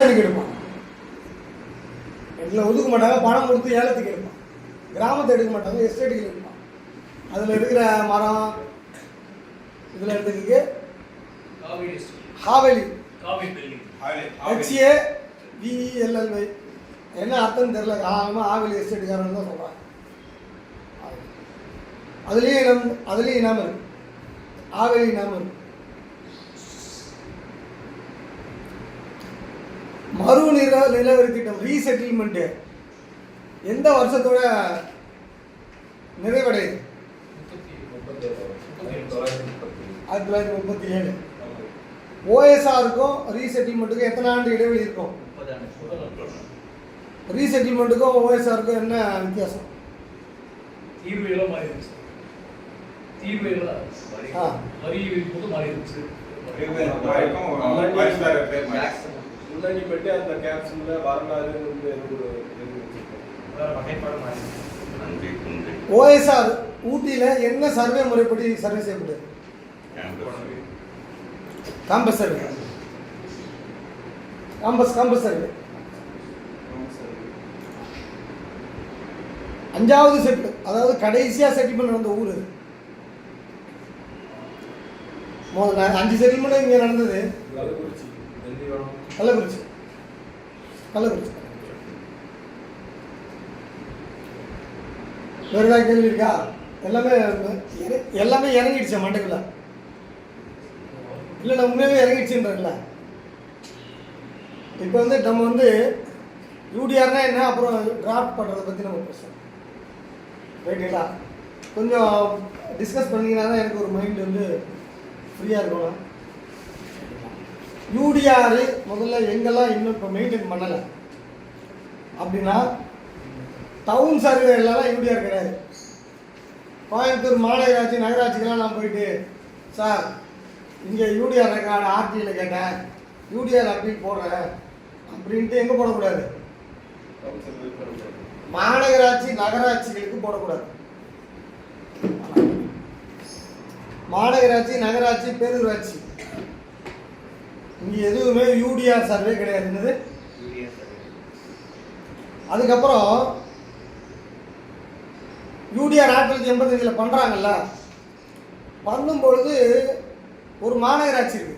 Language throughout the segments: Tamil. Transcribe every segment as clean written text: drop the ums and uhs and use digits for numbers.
ஏலத்துக்கு எடுப்பான். இதில் ஒதுக்க மாட்டாங்க, பணம் கொடுத்து ஏலத்துக்கு எடுப்பான். கிராமத்தை எடுக்க மாட்டாங்க, எஸ்டேட்டுக்கு எடுப்பான். அதில் இருக்கிற மரம் இதில் எடுத்துக்கு ஹாவேலி HAVELLY என்ன அர்த்தம் தெரியல. ஆவேலி எஸ்டேட்டுக்காரன் தான் சொல்கிறாங்க. அதுலேயும் இனாம இருக்கு, ஆவேலி இனாம இருக்கு. மறு நிலவரி திட்டம் ரீசெட்டில்மெண்ட் எந்த வருஷத்தோட நிறைவடையுது? 1937. OSRக்கும் ரீசெட்டில்மெண்ட்டுக்கும் எத்தனை ஆண்டு இடைவெளி இருக்கும்? ரீசெட்டில்மெண்ட்டுக்கும் OSRக்கும் என்ன வித்தியாசம்? OSR ஊட்டியில என்ன சர்வே முறைப்படி சர்வே செய்யப்படுது? Compass survey. Compass survey. 5வது செட், அதாவது கடைசியா செட்டில்மெண்ட் நடந்த ஊர். முதல்ல 5 செட்டில்மெண்ட் இங்க நடந்தது. கள்ளக்குறிச்சி. வேற ஏதாவது கேள்வி இருக்கா? எல்லாமே இறங்கிடுச்சு மண்டைக்குள்ள. இல்லை நான் உண்மையாகவே இறங்கிடுச்சுன்றல. இப்போ நம்ம யூடிஆர்னா என்ன, அப்புறம் டிராஃப்ட் பண்ணுறதை பற்றி நம்ம பேசுகிறோம். ரைட்டுங்களா? கொஞ்சம் டிஸ்கஸ் பண்ணிங்கன்னா தான் எனக்கு ஒரு மைண்ட் ஃப்ரீயாக இருக்கணும். யூடிஆர் முதல்ல எங்கெல்லாம் இன்னும் இப்போ மெயின்டைன் பண்ணலை அப்படின்னா, டவுன் சர்வேலாம் யூடிஆர் கிடையாது. கோயம்புத்தூர் மாநகராட்சி நகராட்சிக்கெல்லாம் நான் போயிட்டு, சார் இங்கே யூடிஆர் ரெக்கார்டு ஆர்டியில் கேட்டேன், யூடிஆர் அப்பீல் போடுறேன் அப்படின்ட்டு எங்கே போடக்கூடாது? மாநகராட்சி நகராட்சிகளுக்கு போடக்கூடாது. மாநகராட்சி நகராட்சி பேரூராட்சி இங்கே எதுவுமே யூடிஆர் சர்வே கிடையாது. அதுக்கப்புறம் யூடிஆர் 1985 பண்ணுறாங்கல்ல, பண்ணும்பொழுது ஒரு மாநகராட்சி இருக்கு,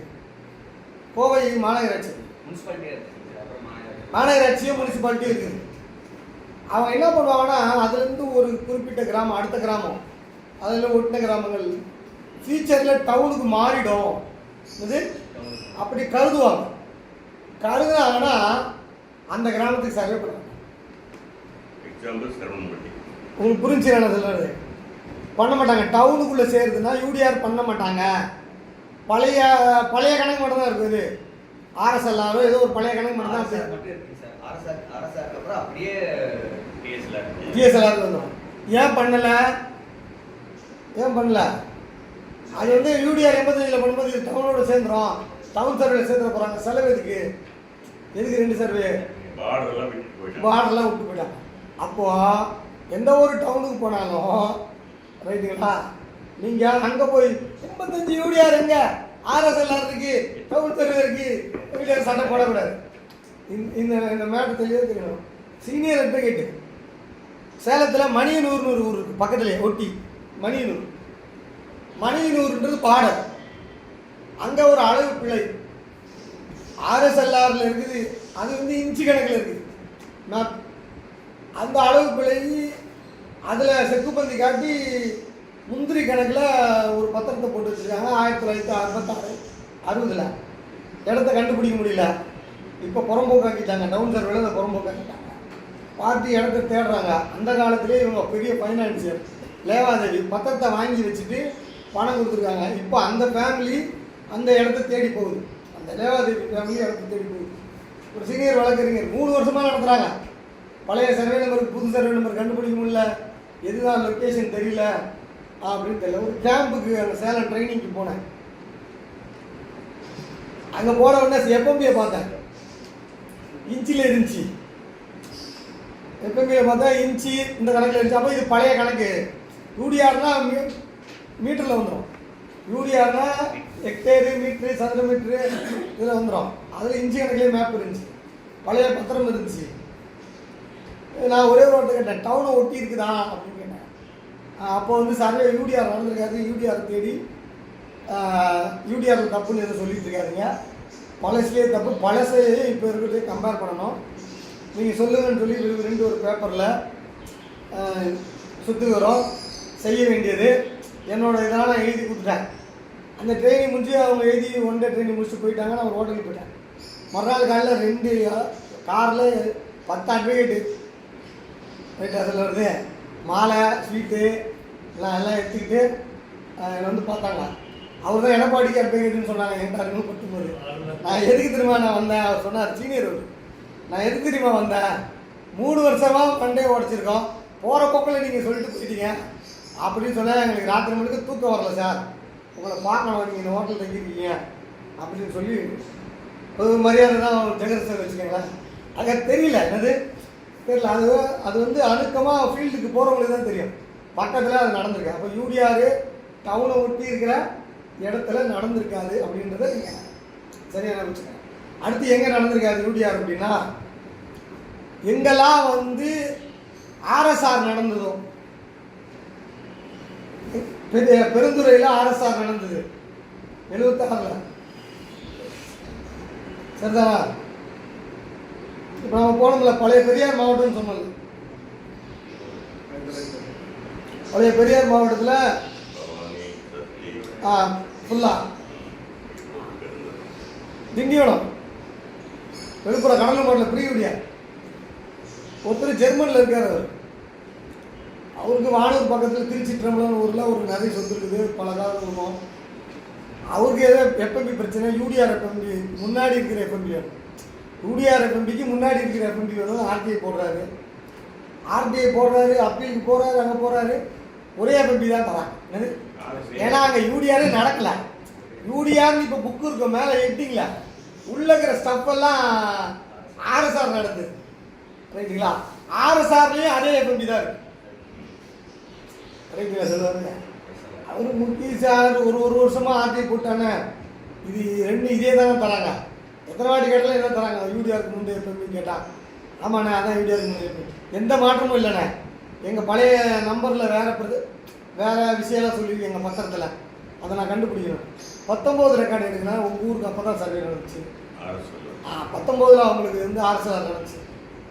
கோவை மாநகராட்சி. மாநகராட்சியும் முனிசிபாலிட்டியும் இருக்குது. அவங்க என்ன பண்ணுவாங்கன்னா, அதுலேருந்து ஒரு குறிப்பிட்ட கிராமம் அடுத்த கிராமம் அதில் ஒட்டின கிராமங்கள் ஃபியூச்சரில் டவுனுக்கு மாறிடும் அப்படி கருதுவாங்க. கருதுனாங்கன்னா அந்த கிராமத்துக்கு சர்வே பண்ணுவாங்க. உங்களுக்கு புரிஞ்சு நான் சொல்றது? பண்ண மாட்டாங்க. டவுனுக்குள்ளே சேருதுன்னா யூடிஆர் பண்ண மாட்டாங்க. பழைய கணக்கு மட்டும் தான் இருக்குது. RSLR ஏதோ ஒரு பழைய கணக்கு மட்டும் தான் இருக்குது. TSLR வந்துடும். ஏன் பண்ணல? அது யூடிஆர் 85 பண்ணும்போது இது டவுனோட சேர்ந்துடும். டவுன் சர்வே சேர்ந்துட போகிறாங்க. செலவு எதுக்கு 2 சர்வே? பார்டர்லாம் விட்டு போயிட்டாங்க. அப்போது எந்த ஒரு டவுனுக்கு போனாலும் ரைட்டுங்களா, நீங்கள் அங்கே போய் 85 யூடிஆர் எங்கே RSLR இருக்கு, டவுன் சர்வே இருக்கு, யூடிஆர் சண்டை போடக்கூடாது. இந்த மேட்டர் தெளிவாக தெரியணும். சீனியர் அட்வொகேட்டு சேலத்தில் மணியனூர்னு ஒரு ஊர் இருக்குது, பக்கத்துலேயே ஒட்டி மணியனூர்ன்றது பாடர். அங்கே ஒரு அளவு பிழை RSLRல இருக்குது. அது இன்ச்சு கணக்கில் இருக்குது மேப். அந்த அளவு பிழை அதில் செக்குப்பந்தி காட்டி முந்திரி கணக்கில் ஒரு பத்திரத்தை போட்டு வச்சுருக்காங்க. 1966 60 இடத்த கண்டுபிடிக்க முடியல. இப்போ புறம்போக்காக்கிட்டாங்க. டவுன் சர்வேல இந்த புறம்போக்காக்கிட்டாங்க. பார்ட்டி இடத்த தேடுறாங்க. அந்த காலத்திலே இவங்க பெரிய ஃபைனான்சியர் லேவாதேவி பத்திரத்தை வாங்கி வச்சுட்டு பணம் கொடுத்துருக்காங்க. இப்போ அந்த ஃபேமிலி அந்த இடத்த தேடி போகுது. அந்த லேவாதேவி ஃபேமிலி இடத்த தேடி போகுது. ஒரு சீனியர் வழக்கறிஞர் 3 வருஷமாக நடத்துகிறாங்க. பழைய சர்வே நம்பருக்கு புது சர்வே நம்பர் கண்டுபிடிக்க முடியல, எதுதான் லொக்கேஷன் தெரியல அப்படின்னு தெரியல. ஒரு கேம்புக்கு அந்த சேலம் ட்ரைனிங்க்கு போனேன். அங்கே போன உடனே FMBயை பார்த்தேன். இன்ச்சில் இருந்துச்சு. FMBயை பார்த்தா இன்ச்சு இந்த கணக்கில் இருந்துச்சு. அப்போ இது பழைய கணக்கு. யூடிஆர்னா மீட்டரில் வந்துடும். யூடிஆர்னா ஹெக்டேரு, மீட்ரு, சதுர மீட்ரு இதில் வந்துடும். அதில் இன்ச்சு கணக்கிலே மேப் இருந்துச்சு. பழைய பத்திரம் இருந்துச்சு. நான் ஒரே ஒரு வார்த்தை கேட்டேன், டவுனை ஒட்டி இருக்குதா அப்படின்னு கேட்டேன். அப்போ வந்து சர்வே யூடிஆர் நடந்திருக்காது, யூடிஆர் தேடி யூடிஆர் தப்புன்னு எதுவும் சொல்லிட்டு இருக்காருங்க. பழசுலேயே தப்பு, பழசையே இப்போ இருக்கிறதே கம்பேர் பண்ணணும். நீங்கள் சொல்லுங்கன்னு சொல்லி ரெண்டு ஒரு பேப்பரில் சுற்றுகிறோம் செய்ய வேண்டியது என்னோட இதெல்லாம் நான் எழுதி கொடுத்துட்டேன். அந்த ட்ரைனிங் முடிஞ்சு அவங்க எழுதி ஒன் டே ட்ரைனிங் முடிச்சுட்டு போயிட்டாங்க. நான் ஒரு ஹோட்டலுக்கு போயிட்டேன். மறுநாள் காலையில் 2 காரில் 10 அட்வொகேட்டு ரைட் அதில் வருது, மாலை ஸ்வீட்டு எல்லாம் எடுத்துக்கிட்டு என்னை வந்து பார்த்தாங்க. அவர் தான் எடப்பாடிக்கு அட்வொகேட்டுன்னு சொன்னாங்க. என்கிட்ட அறிமுகம் பட்டும்போது நான் எதுக்கு தெரியுமா நான் வந்தேன், அவர் சொன்னார் சீனியர் அவர், நான் எதுக்கு தெரியுமா வந்தேன், 3 வருஷமாக மண்டே உடச்சிருக்கோம், போகிற போக்கில் நீங்கள் சொல்லிட்டு போயிட்டீங்க அப்படின்னு சொன்னால் எங்களுக்கு ராத்திரி மணிக்கு தூக்கம் வரல சார், உங்களை பார்க்கணும், நீங்கள் இந்த ஹோட்டல் தங்கியிருக்கீங்க அப்படின்னு சொல்லி ஒரு மரியாதை தான் ஜெகர் சார் வச்சுக்கோங்களேன். அங்கே தெரியல என்னது தெரியல, அது வந்து அணுக்கமாக ஃபீல்டுக்கு போகிறவங்களுக்கு தான் தெரியும். பக்கத்தில் அது நடந்திருக்கு. அப்போ யூடிஆர் டவுனை ஒட்டி இருக்கிற இடத்துல நடந்திருக்காது அப்படின்றத நீங்கள் சரியாக வச்சுக்கோங்க. அடுத்து எங்கே நடந்திருக்காது யூடிஆர் அப்படின்னா, எங்கெல்லாம் வந்து ஆர்எஸ்ஆர் நடந்ததோ, பெருந்துறையில் ஆர்எஸ்ஆர் நடந்தது 76ல் சரிதானா. இப்போ நம்ம போனோம்ல பழைய பெரியார் மாவட்டம்னு சொன்னது, பழைய பெரியார் மாவட்டத்தில் ஃபுல்லாக திண்டிவனம் விழுப்புரம் கடலூர் மாவட்டத்தில் பிரிவுடியா ஒருத்தர் ஜெர்மனில் இருக்கார். அவருக்கு வானூர் பக்கத்தில் திருச்சி ட்ரம்பலன் ஊரில் ஒரு நிறைய சொத்து இருக்குது, பல காலம் இருக்கும். அவருக்கு ஏதோ எஃப்எம்பி பிரச்சனை, யூடிஆர் எஃப்எம்பி முன்னாடி இருக்கிற எஃப்எம்பி வேணும், யூடிஆர் எஃப்எம்பிக்கு முன்னாடி இருக்கிற எஃப்எம்பி வேணும். ஆர்டிஐ போடுறாரு, ஆர்டிஐ போடுறாரு, அப்பீலுக்கு போகிறாரு, அங்கே போகிறாரு, ஒரே எஃப்எம்பி தான் தராங்க. ஏன்னா அங்கே யூடிஆரே நடக்கலை. யூடிஆர்னு இப்போ புக்கு இருக்கும் மேலே எட்டிங்களா, உள்ள இருக்கிற ஸ்டப் எல்லாம் ஆர்எஸ்ஆர் நடக்குது ரைட்டுங்களா. ஆர்எஸ்ஆர்லேயும் அதே எஃப்எம்பி தான் இருக்கு ரைட்டுங்களா. சொல்லுவாருங்க அவர் முக்கிய சார் ஒரு வருஷமாக ஆர்டிஐ போட்டானே, இது 2 இதே தானே தராங்க, எத்தனை வாட்டி கேட்டாலும் என்ன தராங்க, யூடிஆருக்கு முந்தைய எஃப்எம்பி கேட்டால் ஆமாண்ணே அதான் யூடிஆருக்கு முந்தைய எஃப்எம்பி, எந்த மாற்றமும் இல்லைண்ணே. எங்கள் பழைய நம்பரில் வேறு விஷயம்லாம் சொல்லியிருக்கு எங்கள் பத்திரத்தில், அதை நான் கண்டுபிடிக்கணும். 19 ரெக்கார்டு எடுக்குன்னா உங்கள் ஊருக்கு அப்போ தான் சர்வே நடந்துச்சு. 19 அவங்களுக்கு வந்து ஆர்எஸ்ஆர் நடந்துச்சு.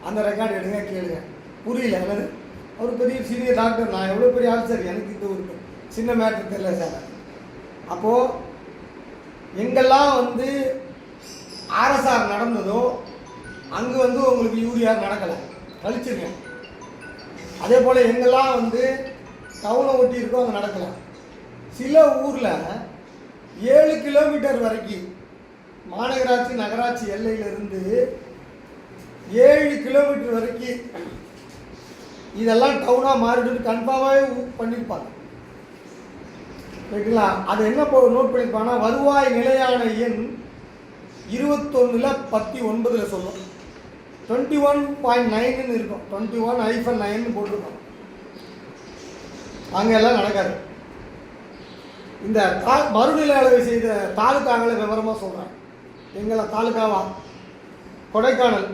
அந்த ரெக்கார்டு எடுங்க கேளுங்க. புரியல என்னது, அவர் பெரிய சீனியர் டாக்டர், நான் எவ்வளோ பெரிய ஆள் சார், எனக்கு இது ஒரு சின்ன மேட்டர் தெரியல சார். அப்போது எங்கெல்லாம் வந்து ஆர்எஸ்ஆர் நடந்ததோ அங்கே வந்து உங்களுக்கு யூடிஆர் நடக்கலை, கழிச்சிருங்க. அதே போல் எங்கெல்லாம் வந்து டவுனை ஒட்டி இருக்கோ அங்கே நடக்கலை. சில ஊரில் 7 கிலோமீட்டர் வரைக்கும் மாநகராட்சி நகராட்சி எல்லையிலிருந்து 7 கிலோமீட்டர் வரைக்கும் இதெல்லாம் டவுனாக மாறிடுன்னு கன்ஃபார்மாகவே பண்ணியிருப்பாங்க ரைட்டுங்களா. அது என்ன நோட் பண்ணியிருப்பாங்கன்னா, வருவாய் நிலையான எண் 21/10/9 சொல்லும், 21.9ன்னு இருக்கும், 21-9 போட்டிருக்கோம். அங்கே எல்லாம் நடக்காது. இந்த மறுநிலை அளவை செய்த தாலுக்காங்களை விவரமாக சொல்கிறேன். எங்களை தாலுக்காவா கொடைக்கானல்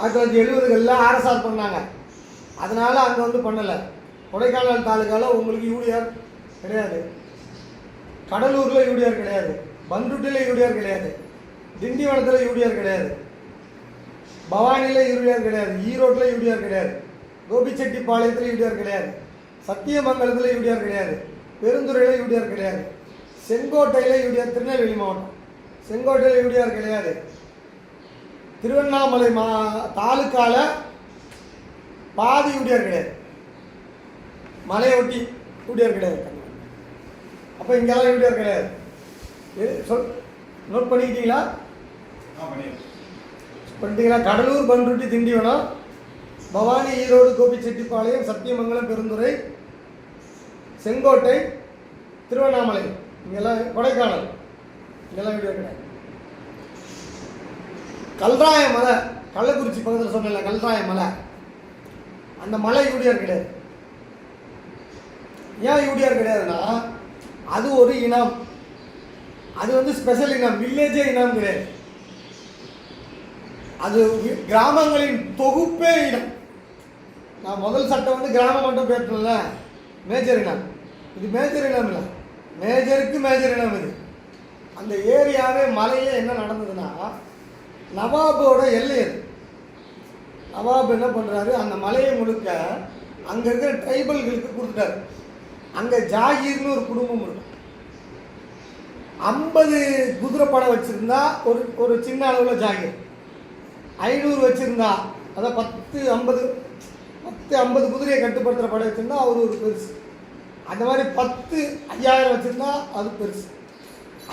1970களில் ஆர்எஸ்ஆர் பண்ணாங்க, அதனால் அங்கே வந்து பண்ணலை. கொடைக்கானல் தாலுக்காவில் உங்களுக்கு யூடிஆர் கிடையாது, கடலூரில் யூடிஆர் கிடையாது, பண்ருட்டியில் யூடிஆர் கிடையாது, திண்டிவனத்தில் யூடிஆர் கிடையாது, பவானியில் யூடிஆர் கிடையாது, ஈரோட்டில் யூடிஆர் கிடையாது, கோபிச்செட்டிப்பாளையத்தில் யூடிஆர் கிடையாது, சத்தியமங்கலத்தில் யூடிஆர் கிடையாது, பெருந்துறையில் யூடிஆர் கிடையாது, செங்கோட்டையில் யூடிஆர், திருநெல்வேலி மாவட்டம் செங்கோட்டையில் யூடிஆர் கிடையாது, திருவண்ணாமலை தாலுக்காவில் பாதி யூடிஆர் கிடையாது, மலையை ஒட்டி யூடிஆர் கிடையாது. அப்போ இங்கெல்லாம் யூடிஆர் கிடையாது. நோட் பண்ணிக்கிட்டீங்களா? பண்ணிட்டீங்களா? கடலூர், பண்ருட்டி, திண்டிவனம், பவானி, ஈரோடு, கோபிச்செட்டிப்பாளையம், சத்தியமங்கலம், பெருந்துறை, செங்கோட்டை, திருவண்ணாமலை, இங்கெல்லாம் கொடைக்கானல், இங்கெல்லாம் யூடிஆர் கிடையாது. கல்ராய மலை, கள்ளக்குறிச்சி பக்கத்தில் சொன்னல கல்ராய மலை, அந்த மலை யூடிஆர் கிடையாது. ஏன் யூடிஆர் கிடையாதுன்னா, அது ஒரு இனம், அது வந்து ஸ்பெஷல் இனம், வில்லேஜே இனம் கிடையாது. அது கிராமங்களின் தொகுப்பே இடம். நான் முதல் சட்டம் வந்து கிராமம் மட்டும் பேசணும்ல, மேஜர் இனம். இது மேஜர் இனம் இல்லை, மேஜருக்கு மேஜர் இனம் இது. அந்த ஏரியாவே மலையே என்ன நடந்ததுன்னா, நவாபோட எல்லை அது. நவாப் என்ன பண்ணுறாரு, அந்த மலையை முழுக்க அங்கே இருக்கிற ட்ரைபல்களுக்கு கொடுத்துட்டாரு. அங்கே ஜாகீர்னு ஒரு குடும்பம் இருக்கும். 50 குதிரைப்படை வச்சுருந்தா ஒரு சின்ன அளவில் ஜாகீர், 500 வச்சுருந்தா, அதான் 50 குதிரையை கட்டுப்படுத்துகிற படை வச்சுருந்தா அவர் ஒரு பெருசு. அந்த மாதிரி 5000 வச்சுருந்தா அது பெருசு.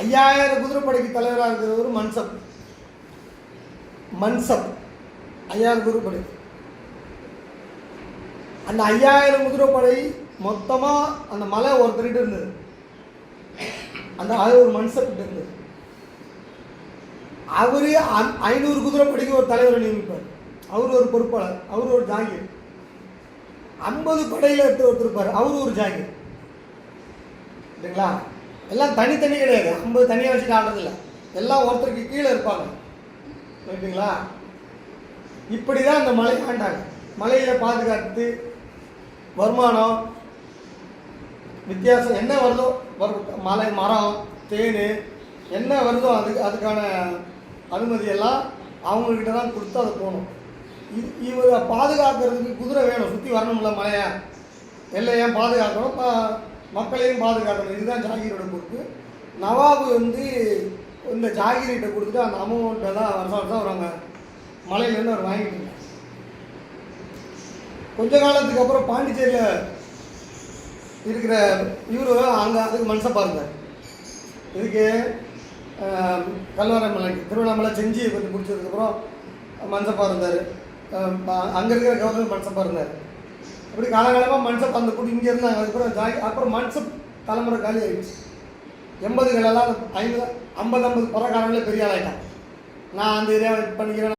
5000 குதிரைப்படைக்கு தலைவராக இருக்கிறவர் மன்சப். 5000 குதிரைப்படை. அந்த 5000 குதிரைப்படை மொத்தமாக அந்த மலை ஒருத்தர்கிட்ட இருந்தது. அது ஒரு மன்சப்கிட்ட இருந்தது. அவரு 500 குதிரைப்படைக்கு ஒரு தலைவரை நியமிப்பார். அவர் ஒரு பொறுப்பாளர், அவர் ஒரு ஜாகீர். 50 படையில் ஒருத்தர் இருப்பார், அவர் ஒரு ஜாகீர். இல்லைங்களா? எல்லாம் தனித்தனி கிடையாது, 50 தனியாக வச்சுட்டு ஆடுறதில்ல, எல்லாம் ஒருத்தருக்கு கீழே இருப்பாங்க. ரைட்டுங்களா? இப்படி தான் அந்த மலை ஆண்டாங்க. மலையை பாதுகாத்து வருமானம் வித்தியாசம் என்ன வருதோ, மலை மரம் தேன் என்ன வருதோ அதுக்கான அனுமதியெல்லாம் அவங்கக்கிட்ட தான் கொடுத்து அதை போகணும். இவரை பாதுகாக்கிறதுக்கு குதிரை வேணும், சுற்றி வரணும்ல மலையை, எல்லையும் பாதுகாக்கணும், மக்களையும் பாதுகாக்கணும். இதுதான் ஜாகீரோட பொறுப்பு. நவாபு வந்து இந்த ஜாகீர்கிட்ட கொடுத்துட்டு அந்த அமௌண்ட்டை தான் வருஷம் வருவாங்க மலையிலேருந்து அவர் வாங்கிட்டு இருந்தார். கொஞ்ச காலத்துக்கு அப்புறம் பாண்டிச்சேரியில் இருக்கிற இவரு அங்கே அதுக்கு மனசப்பா இருந்தார். இதுக்கு கல்வரை மலைக்கு திருவண்ணாமலை செஞ்சு கொஞ்சம் பிடிச்சதுக்கப்புறம் மனசப்பா இருந்தார். அங்கே இருக்கிற கவர்னர் மனசப்பா இருந்தார். அப்படி காலகாலமாக மன்சப் அந்த கூட்டி இங்கே இருந்தாங்க. அதுக்கப்புறம் அப்புறம் மன்சப் தலைமுறை காலி ஆகிடுச்சு. 80களெல்லாம் 50 50 பரக்காரங்களே பெரிய ஆளாயிட்டான். நான் அந்த ஏரியாவை பண்ணிக்கிறேன்.